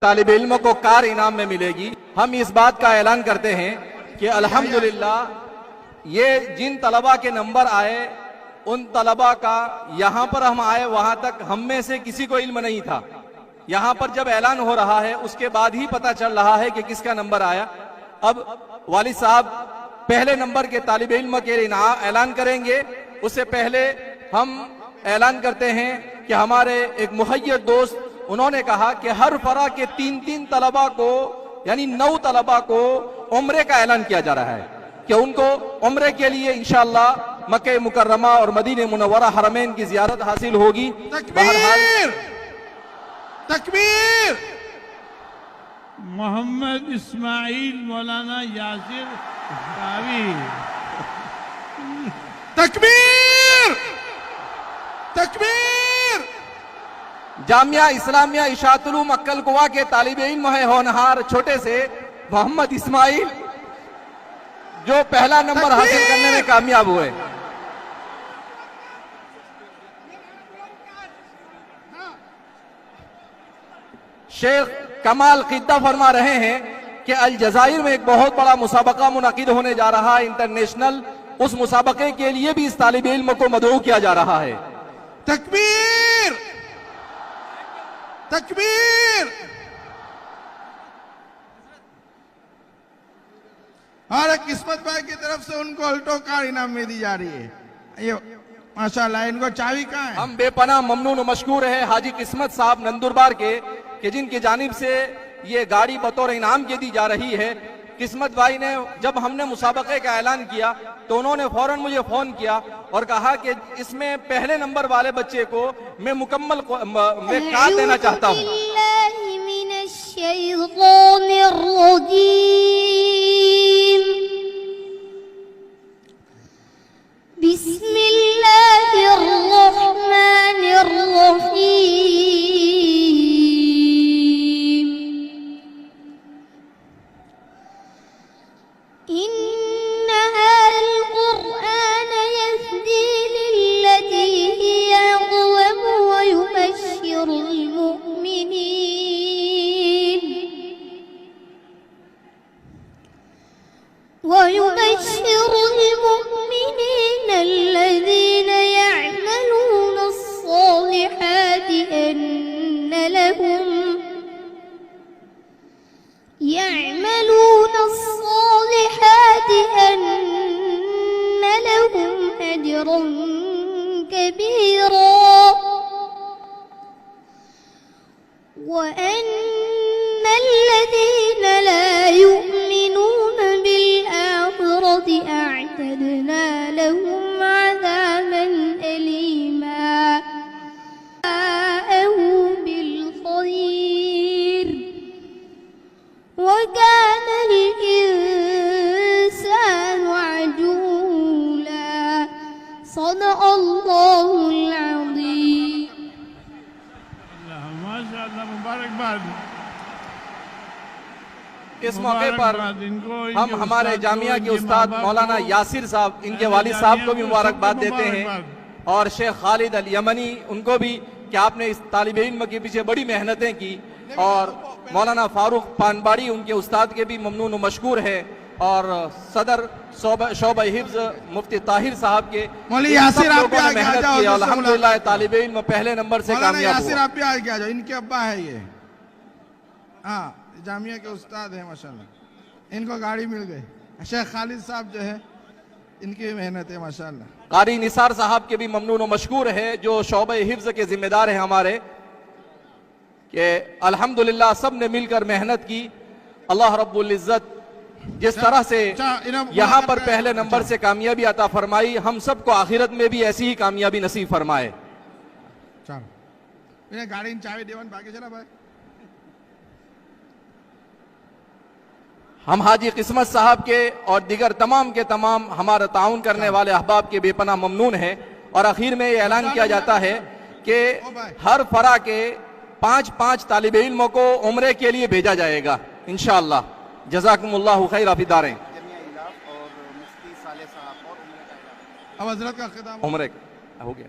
طالب علم کو کار انعام میں ملے گی۔ ہم اس بات کا اعلان کرتے ہیں کہ الحمدللہ یہ جن طلبہ کے نمبر آئے ان طلبہ کا یہاں پر ہم آئے وہاں تک ہم میں سے کسی کو علم نہیں تھا۔ یہاں پر جب اعلان ہو رہا ہے اس کے بعد ہی پتہ چل رہا ہے کہ کس کا نمبر آیا۔ اب والد صاحب پہلے نمبر کے طالب علم کے اعلان کریں گے۔ اس سے پہلے ہم اعلان کرتے ہیں کہ ہمارے ایک مخیر دوست انہوں نے کہا کہ ہر فرع کے 3 طلبہ کو یعنی 9 طلبہ کو عمرے کا اعلان کیا جا رہا ہے کہ ان کو عمرے کے لیے انشاءاللہ مکہ مکرمہ اور مدینہ منورہ حرمین کی زیارت حاصل ہوگی۔ تکبیر تکبیر۔ محمد اسماعیل مولانا یاسر راوی۔ تکبیر تکبیر۔ جامعہ اسلامیہ اشاعت علوم عقل قوا کے طالب علم ہے ہونہار چھوٹے سے محمد اسماعیل جو پہلا نمبر حاصل کرنے میں کامیاب ہوئے۔ شیخ کمال قدہ فرما رہے ہیں کہ الجزائر میں ایک بہت بڑا مسابقہ منعقد ہونے جا رہا ہے انٹرنیشنل، اس مسابقے کے لیے بھی اس طالب علم کو مدعو کیا جا رہا ہے۔ تکبیر تکبیر۔ اور ایک قسمت بھائی کی طرف سے ان کو الٹو کار انعام میں دی جا رہی ہے۔ یہ ماشاءاللہ ان کو چاوی کہاں ہے؟ ہم بے پناہ ممنون و مشکور ہیں حاجی قسمت صاحب نندربار کے کہ جن کی جانب سے یہ گاڑی بطور انعام کے دی جا رہی ہے۔ قسمت بھائی نے جب ہم نے مسابقے کا اعلان کیا تو انہوں نے فوراً مجھے فون کیا اور کہا کہ اس میں پہلے نمبر والے بچے کو میں مکمل میں کار دینا چاہتا ہوں۔ اعوذ باللہ من الشیطان الرجیم، بسم اللہ الرحمن الرحیم، ان هذا القرآن يهدي للتي هي أقوم ويبشر المؤمنين الذين يعملون الصالحات أن لهم أجرا كبيرا، وأن الذين لا يؤمنون بالآخرة أعتدنا لهم عذابا أليما بالخير وكان الإنسان عجولا۔ صدق الله العظيم۔ ماشاءاللہ مبارکباد۔ اس موقع پر ہم ہمارے جامعہ کے استاد مولانا یاسر صاحب ان کے والد صاحب کو بھی مبارکباد دیتے ہیں اور شیخ خالد الیمنی ان کو بھی کہ آپ نے اس طالب علم کے پیچھے بڑی محنتیں کی، اور مولانا فاروق پانباڑی ان کے استاد کے بھی ممنون و مشکور ہے، اور صدر شعبہ حفظ مفتی طاہر صاحب کے مولانا یاسر آپ بھی آگے آ جاؤ۔ الحمدللہ طالب علم پہلے نمبر سے مولانا کامیاب یاسر ہوا۔ آپ بھی آگے آ جاؤ، ان کے ابا ہے یہ، ہاں جامعہ کے استاد ہیں ماشاءاللہ، ان کو گاڑی مل گئی۔ شیخ خالد صاحب جو ہے ان کی محنت ہے ماشاءاللہ۔ قاری نثار صاحب کے بھی ممنون و مشکور ہے جو شعبہ حفظ کے ذمہ دار ہیں ہمارے، کہ الحمدللہ سب نے مل کر محنت کی۔ اللہ رب العزت جس طرح سے یہاں پر پہلے نمبر سے کامیابی عطا فرمائی، ہم سب کو آخرت میں بھی ایسی ہی کامیابی نصیب فرمائے۔ چلو انہیں گاڑی چاوی دیوان باقی چلا بھائی۔ ہم حاجی قسمت صاحب کے اور دیگر تمام کے تمام ہمارا تعاون کرنے والے احباب کے بے پناہ ممنون ہیں، اور آخر میں یہ اعلان کیا جاتا ہے کہ ہر فرع کے 5 طالب علموں کو عمرے کے لیے بھیجا جائے گا انشاءاللہ۔ جزاکم اللہ خیر فی الدارین۔ اب حضرت کا خطاب عمرے ہو گیا۔